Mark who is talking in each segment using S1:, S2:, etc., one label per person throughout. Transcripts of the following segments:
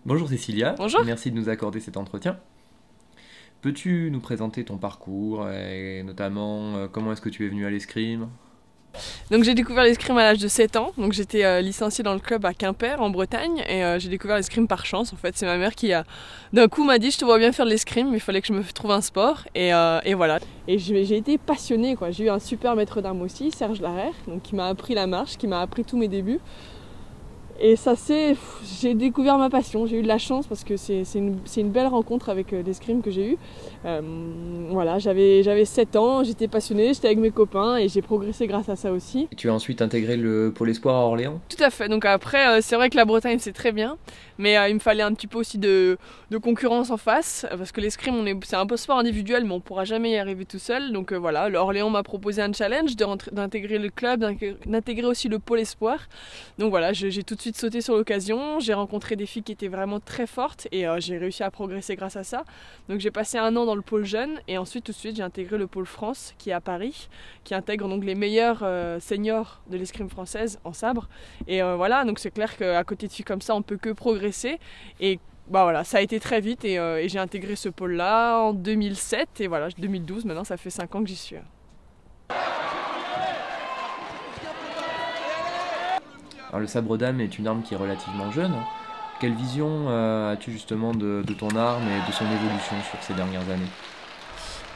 S1: Bonjour Cécilia,
S2: Bonjour.
S1: merci de nous accorder cet entretien. Peux-tu nous présenter ton parcours et notamment comment est-ce que tu es venu à l'escrime?
S2: Donc j'ai découvert l'escrime à l'âge de 7 ans. Donc j'étais licenciée dans le club à Quimper en Bretagne et j'ai découvert l'escrime par chance. En fait, c'est ma mère qui d'un coup m'a dit je te vois bien faire de l'escrime, mais il fallait que je me trouve un sport et voilà. Et j'ai été passionnée quoi. J'ai eu un super maître d'armes aussi, Serge Larère, donc qui m'a appris la marche, qui m'a appris tous mes débuts. Et ça j'ai découvert ma passion, j'ai eu de la chance parce que c'est une belle rencontre avec l'escrime que j'ai eue. Voilà, j'avais 7 ans, j'étais passionnée, j'étais avec mes copains et j'ai progressé grâce à ça aussi.
S1: Et tu as ensuite intégré le Pôle Espoir à Orléans?
S2: Tout à fait, donc après c'est vrai que la Bretagne c'est très bien, mais il me fallait un petit peu aussi de concurrence en face, parce que l'escrime c'est un peu sport individuel mais on pourra jamais y arriver tout seul. Donc voilà, Orléans m'a proposé un challenge d'intégrer le club, d'intégrer aussi le Pôle Espoir. Donc voilà, j'ai tout de suite sauté sur l'occasion, j'ai rencontré des filles qui étaient vraiment très fortes et j'ai réussi à progresser grâce à ça. Donc j'ai passé un an dans le pôle jeune et ensuite tout de suite j'ai intégré le pôle France qui est à Paris, qui intègre donc les meilleurs seniors de l'escrime française en sabre. Et voilà, donc c'est clair qu'à côté de filles comme ça on peut que progresser et bah voilà, ça a été très vite et j'ai intégré ce pôle-là en 2007 et voilà, 2012 maintenant, ça fait 5 ans que j'y suis.
S1: Alors le sabre d'âme est une arme qui est relativement jeune. Quelle vision as-tu justement de ton arme et de son évolution sur ces dernières années?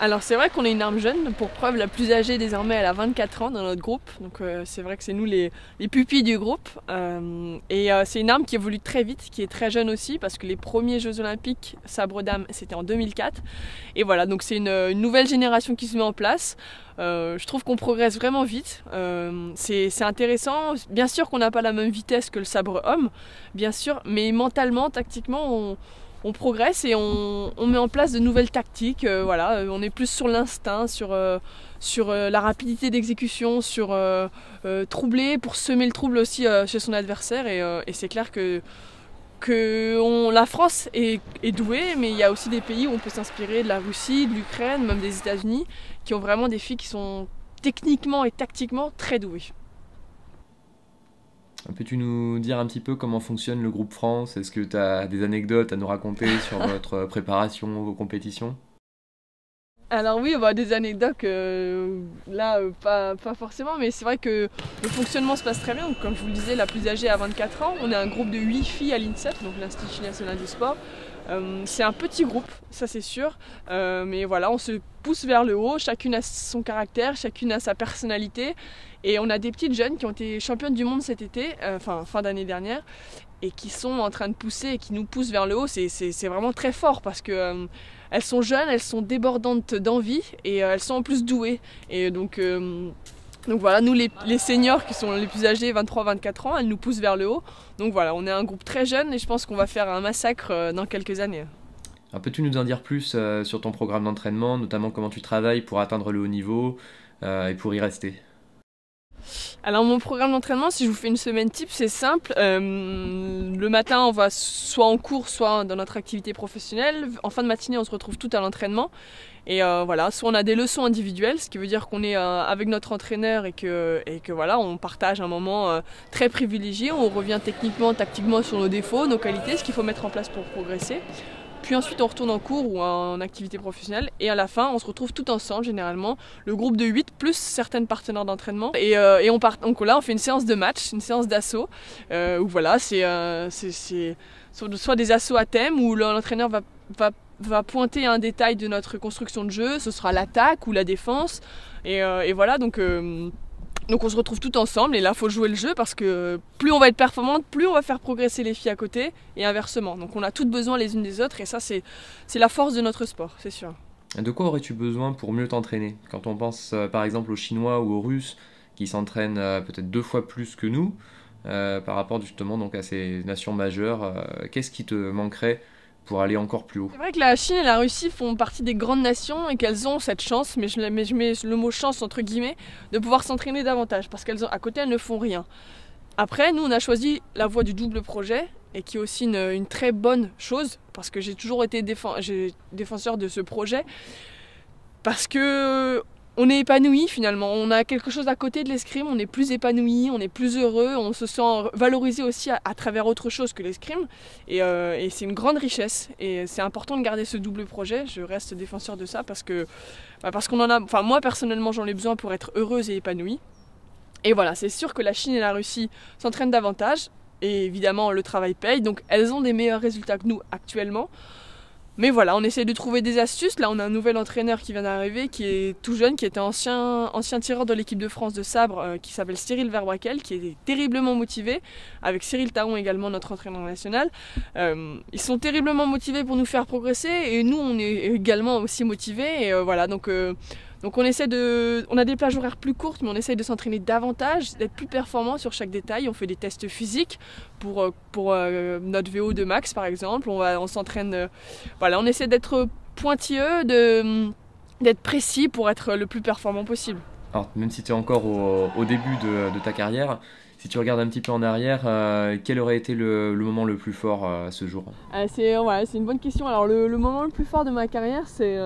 S2: Alors c'est vrai qu'on est une arme jeune, pour preuve la plus âgée désormais elle a 24 ans dans notre groupe, donc c'est vrai que c'est nous les pupilles du groupe. C'est une arme qui évolue très vite, qui est très jeune aussi, parce que les premiers Jeux Olympiques sabre d'âme c'était en 2004. Et voilà, donc c'est une nouvelle génération qui se met en place. Je trouve qu'on progresse vraiment vite, c'est intéressant, bien sûr qu'on n'a pas la même vitesse que le sabre homme, bien sûr, mais mentalement, tactiquement, on progresse et on met en place de nouvelles tactiques. Voilà, on est plus sur l'instinct, sur la rapidité d'exécution, sur troubler pour semer le trouble aussi chez son adversaire. Et c'est clair que la France est douée, mais il y a aussi des pays où on peut s'inspirer, de la Russie, de l'Ukraine, même des États-Unis, qui ont vraiment des filles qui sont techniquement et tactiquement très douées.
S1: Peux-tu nous dire un petit peu comment fonctionne le groupe France? Est-ce que tu as des anecdotes à nous raconter sur votre préparation, vos compétitions?
S2: Alors oui, bah, des anecdotes, pas forcément, mais c'est vrai que le fonctionnement se passe très bien. Donc, comme je vous le disais, la plus âgée a 24 ans. On est un groupe de 8 filles à l'INSEP, donc l'Institut national du sport. C'est un petit groupe, ça c'est sûr, mais voilà, on se pousse vers le haut, chacune a son caractère, chacune a sa personnalité, et on a des petites jeunes qui ont été championnes du monde cet été, fin d'année dernière, et qui sont en train de pousser et qui nous poussent vers le haut. C'est vraiment très fort parce que elles sont jeunes, elles sont débordantes d'envie et elles sont en plus douées. Et donc voilà, nous les seniors qui sont les plus âgés, 23-24 ans, elles nous poussent vers le haut. Donc voilà, on est un groupe très jeune et je pense qu'on va faire un massacre dans quelques années.
S1: Alors, peux-tu nous en dire plus sur ton programme d'entraînement, notamment comment tu travailles pour atteindre le haut niveau et pour y rester?
S2: Alors mon programme d'entraînement, si je vous fais une semaine type, c'est simple. Le matin, on va soit en cours, soit dans notre activité professionnelle. En fin de matinée, on se retrouve tout à l'entraînement. Et voilà, soit on a des leçons individuelles, ce qui veut dire qu'on est avec notre entraîneur et que voilà, on partage un moment très privilégié. On revient techniquement, tactiquement sur nos défauts, nos qualités, ce qu'il faut mettre en place pour progresser. Puis ensuite on retourne en cours ou en activité professionnelle et à la fin on se retrouve tout ensemble généralement, le groupe de 8 plus certaines partenaires d'entraînement et on part, donc là on fait une séance de match, une séance d'assaut où voilà c'est soit des assauts à thème où l'entraîneur va pointer un détail de notre construction de jeu, ce sera l'attaque ou la défense et voilà donc on se retrouve tout ensemble et là il faut jouer le jeu parce que plus on va être performante, plus on va faire progresser les filles à côté et inversement. Donc on a toutes besoin les unes des autres et ça c'est la force de notre sport, c'est sûr.
S1: De quoi aurais-tu besoin pour mieux t'entraîner? Quand on pense par exemple aux Chinois ou aux Russes qui s'entraînent peut-être 2 fois plus que nous par rapport justement donc à ces nations majeures, qu'est-ce qui te manquerait pour aller encore plus haut?
S2: C'est vrai que la Chine et la Russie font partie des grandes nations et qu'elles ont cette chance, mais je mets le mot chance entre guillemets, de pouvoir s'entraîner davantage parce qu'à côté elles ne font rien. Après, nous on a choisi la voie du double projet et qui est aussi une très bonne chose parce que j'ai toujours été défenseur de ce projet parce que on est épanoui finalement, on a quelque chose à côté de l'escrime, on est plus épanoui, on est plus heureux, on se sent valorisé aussi à travers autre chose que l'escrime et c'est une grande richesse et c'est important de garder ce double projet, je reste défenseur de ça parce qu'on en a, enfin moi personnellement j'en ai besoin pour être heureuse et épanouie et voilà, c'est sûr que la Chine et la Russie s'entraînent davantage et évidemment le travail paye donc elles ont des meilleurs résultats que nous actuellement. Mais voilà, on essaie de trouver des astuces. Là, on a un nouvel entraîneur qui vient d'arriver, qui est tout jeune, qui était ancien tireur de l'équipe de France de sabre, qui s'appelle Cyril Verwakel, qui est terriblement motivé, avec Cyril Taron également, notre entraîneur national. Ils sont terriblement motivés pour nous faire progresser, et nous, on est également aussi motivés. Et voilà, donc on essaie on a des plages horaires plus courtes, mais on essaie de s'entraîner davantage, d'être plus performant sur chaque détail. On fait des tests physiques pour notre VO2 max par exemple. On s'entraîne, voilà, on essaie d'être pointilleux, d'être précis pour être le plus performant possible.
S1: Alors même si tu es encore au début de ta carrière, si tu regardes un petit peu en arrière, quel aurait été le moment le plus fort ce jour?
S2: C'est une bonne question. Alors le moment le plus fort de ma carrière, c'est...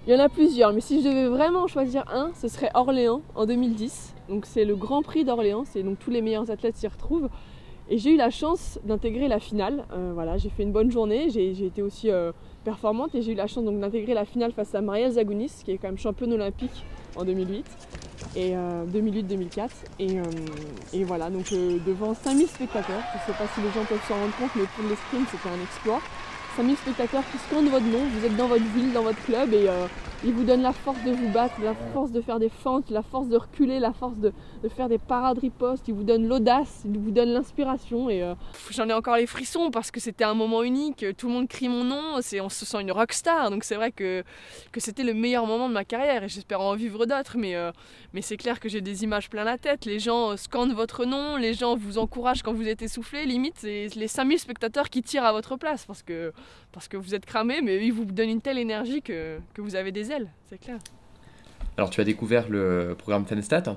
S2: Il y en a plusieurs, mais si je devais vraiment choisir un, ce serait Orléans en 2010. Donc c'est le Grand Prix d'Orléans, c'est donc tous les meilleurs athlètes s'y retrouvent. Et j'ai eu la chance d'intégrer la finale. Voilà, j'ai fait une bonne journée, j'ai été aussi performante et j'ai eu la chance donc d'intégrer la finale face à Marielle Zagounis, qui est quand même championne olympique en 2008 et 2008-2004. Et voilà, donc devant 5000 spectateurs. Je ne sais pas si les gens peuvent s'en rendre compte, mais pour l'escrime, c'était un exploit. 5000 spectateurs qui scandent votre nom, vous êtes dans votre ville, dans votre club et ils vous donnent la force de vous battre, la force de faire des fentes, la force de reculer, la force de faire des parades ripostes, ils vous donnent l'audace, ils vous donnent l'inspiration et j'en ai encore les frissons parce que c'était un moment unique, tout le monde crie mon nom, on se sent une rockstar donc c'est vrai que c'était le meilleur moment de ma carrière et j'espère en vivre d'autres mais c'est clair que j'ai des images plein la tête, les gens scandent votre nom, les gens vous encouragent quand vous êtes essoufflé, limite c'est les 5000 spectateurs qui tirent à votre place parce que vous êtes cramé, mais ils vous donnent une telle énergie que vous avez des ailes, c'est clair.
S1: Alors tu as découvert le programme FENSTAT.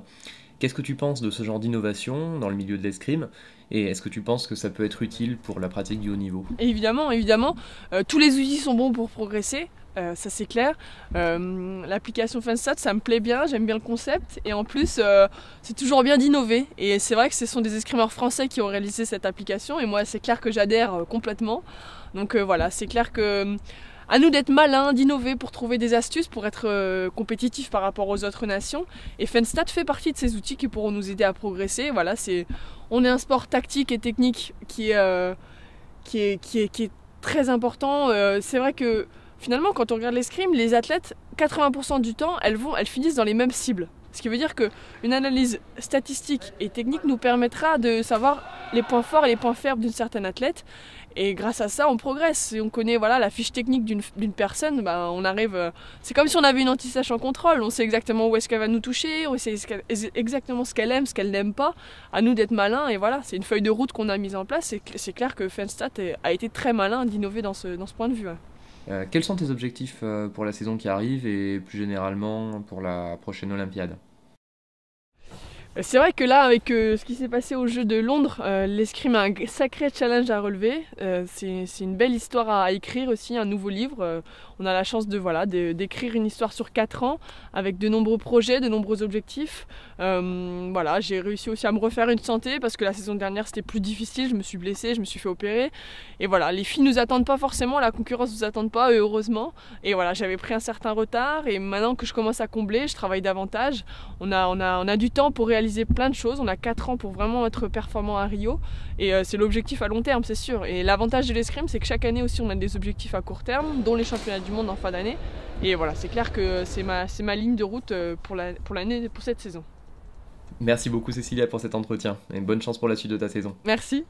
S1: Qu'est-ce que tu penses de ce genre d'innovation dans le milieu de l'escrime? Et est-ce que tu penses que ça peut être utile pour la pratique du haut niveau?
S2: Évidemment, tous les outils sont bons pour progresser. Ça c'est clair. L'application FENSTAT, ça me plaît bien, j'aime bien le concept et en plus c'est toujours bien d'innover et c'est vrai que ce sont des escrimeurs français qui ont réalisé cette application et moi c'est clair que j'adhère complètement. Donc voilà, c'est clair que à nous d'être malins, d'innover pour trouver des astuces pour être compétitifs par rapport aux autres nations et FENSTAT fait partie de ces outils qui pourront nous aider à progresser. Voilà, on est un sport tactique et technique qui est très important. C'est vrai que finalement, quand on regarde l'escrime, les athlètes, 80% du temps, elles finissent dans les mêmes cibles. Ce qui veut dire qu'une analyse statistique et technique nous permettra de savoir les points forts et les points faibles d'une certaine athlète. Et grâce à ça, on progresse. Si on connaît la fiche technique d'une personne, on arrive... c'est comme si on avait une anti-sèche en contrôle. On sait exactement où est-ce qu'elle va nous toucher, on sait exactement ce qu'elle aime, ce qu'elle n'aime pas. À nous d'être malins. Et voilà, c'est une feuille de route qu'on a mise en place. C'est clair que FENSTAT a été très malin d'innover dans ce point de vue.
S1: Quels sont tes objectifs pour la saison qui arrive et plus généralement pour la prochaine Olympiade?
S2: C'est vrai que là, avec ce qui s'est passé aux Jeux de Londres, l'escrime a un sacré challenge à relever. C'est une belle histoire à écrire aussi, un nouveau livre. On a la chance d'écrire une histoire sur 4 ans avec de nombreux projets, de nombreux objectifs. J'ai réussi aussi à me refaire une santé parce que la saison dernière c'était plus difficile, je me suis blessée, je me suis fait opérer. Et voilà, les filles nous attendent pas forcément, la concurrence nous attend pas, heureusement. Et voilà, j'avais pris un certain retard et maintenant que je commence à combler, je travaille davantage. On a du temps pour réaliser plein de choses, on a 4 ans pour vraiment être performant à Rio et c'est l'objectif à long terme, c'est sûr. Et l'avantage de l'escrime, c'est que chaque année aussi on a des objectifs à court terme, dont les championnats du monde en fin d'année. Et voilà, c'est clair que c'est ma ligne de route pour cette saison.
S1: Merci beaucoup Cécilia pour cet entretien et bonne chance pour la suite de ta saison.
S2: Merci.